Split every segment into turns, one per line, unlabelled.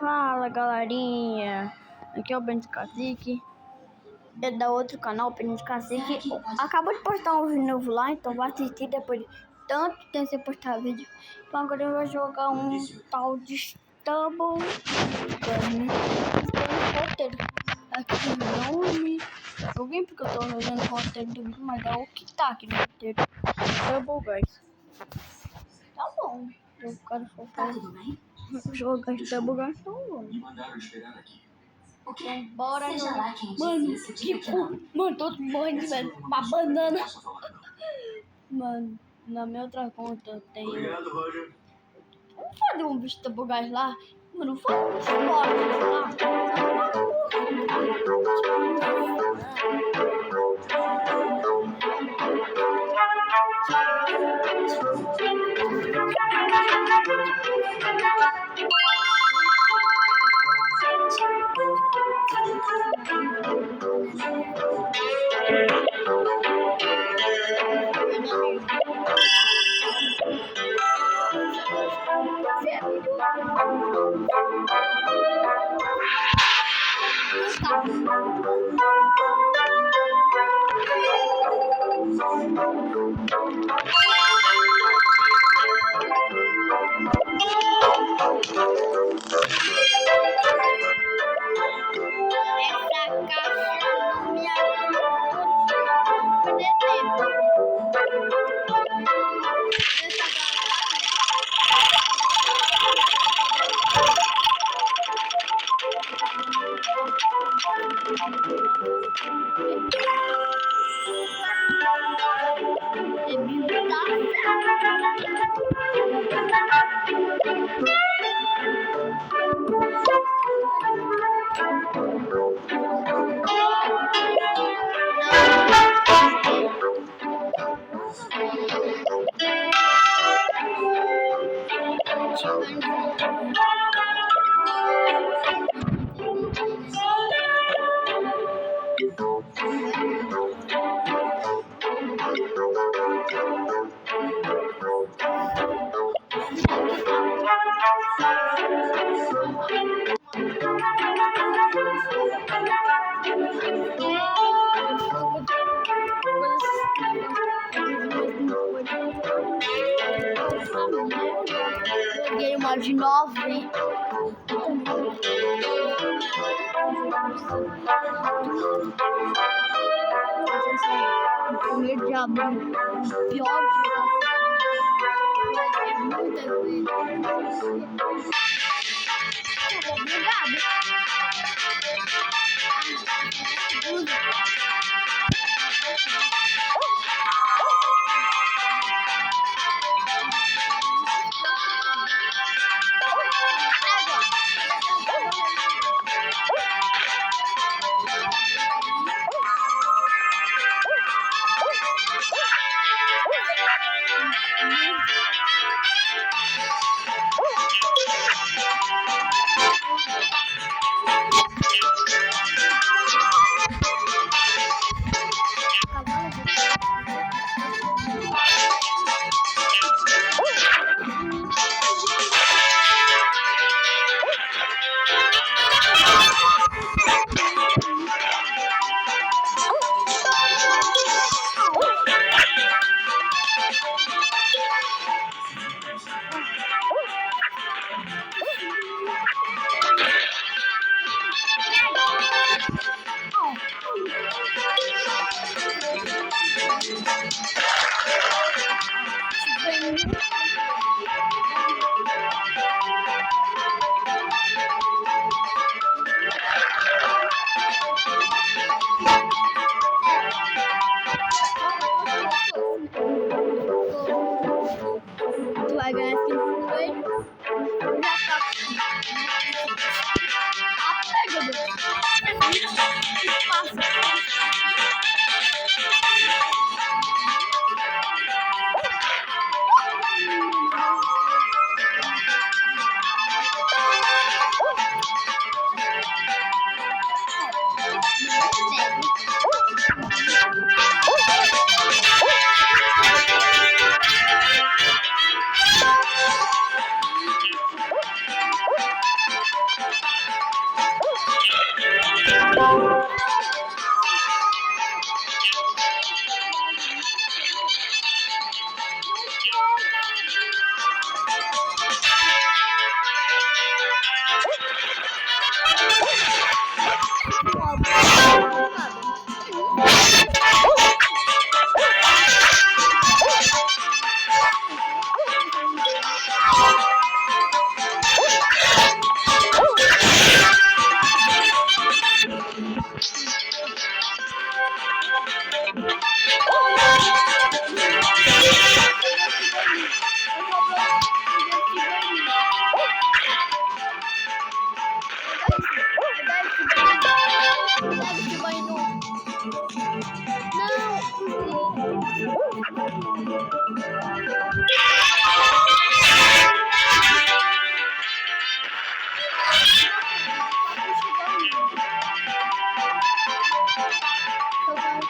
Fala galerinha, aqui é o Benito Cacique, é da outro canal, Benito Cacique. Acabou de postar um vídeo novo lá, então vai assistir depois de tanto tempo sem postar vídeo. Então agora eu vou jogar um tal de Stubble Gun. Roteiro aqui no nome, joguei porque eu tô jogando o roteiro do vídeo, mas é o que tá aqui no roteiro. Stubble Guys. Tá bom, eu quero focar. Jogar Stubble Guys, tá bom. Então, bora jogar. Mano, mano, tô morrendo, velho. Uma banana. Mano, na minha outra conta eu tenho.
Obrigado, Roger.
Vamos fazer um bicho de gás lá. Mano, vamos embora Joguei uma de 9. O primeiro de abril, pior dia. Muitas vezes. Obrigado.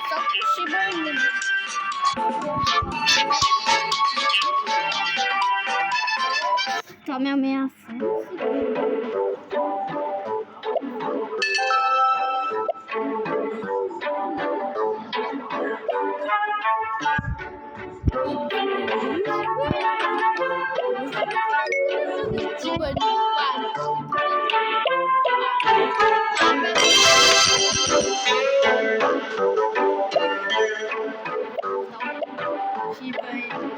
Só com o Shiba Inu. Tá me ameaçando. Shiba Inu, Shiba Inu.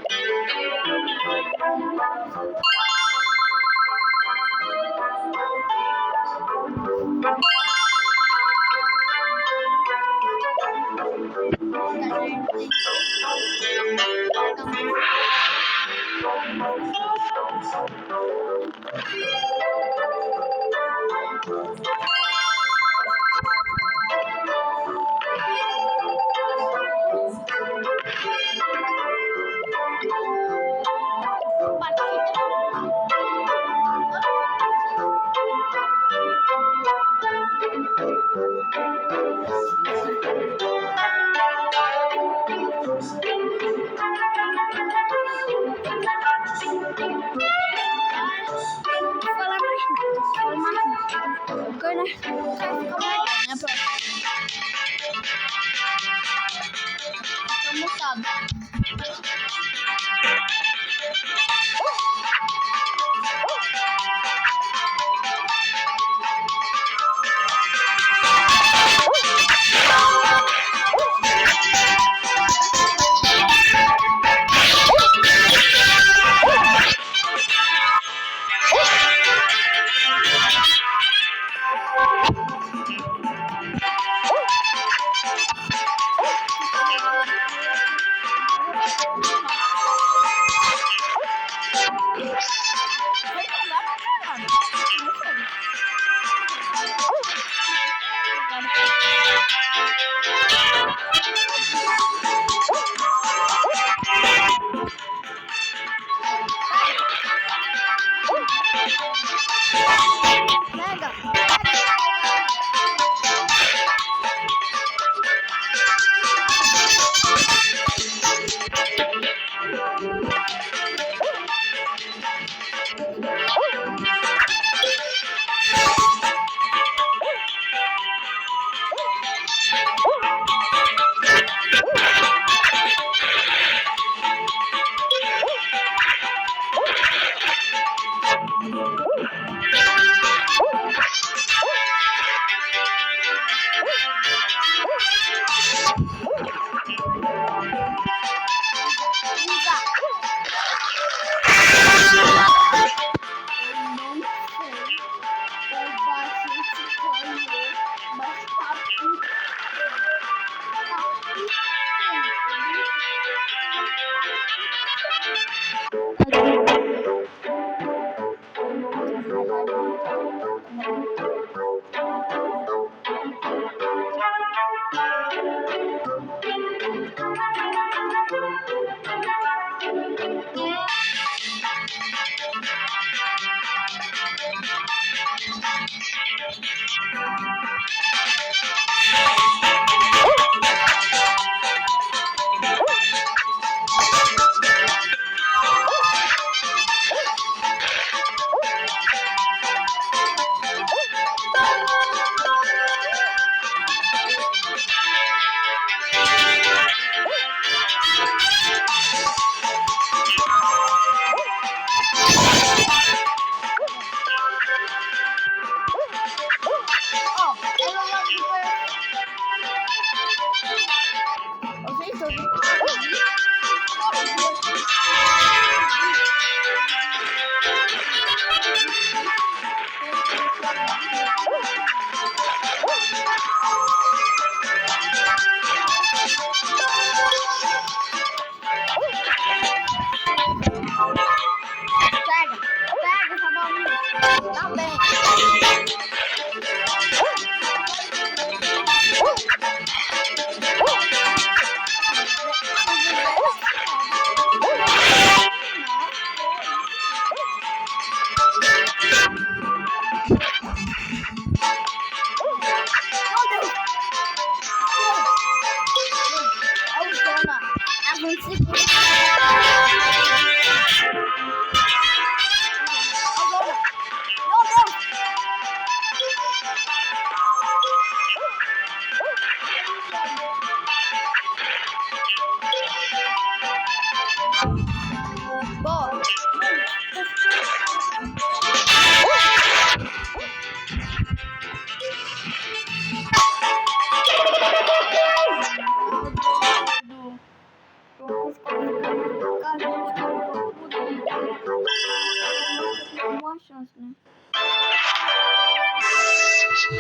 Se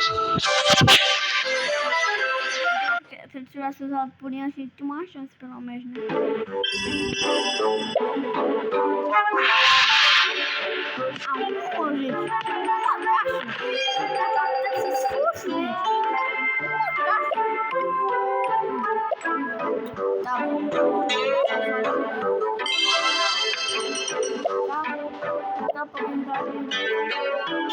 ele tivesse usado purinho, a gente tinha uma chance, pelo menos, né? Pô, gente. Uma caixa. Até se esforço, gente. Uma caixa. Tá bom. Tá bom. Tá bom.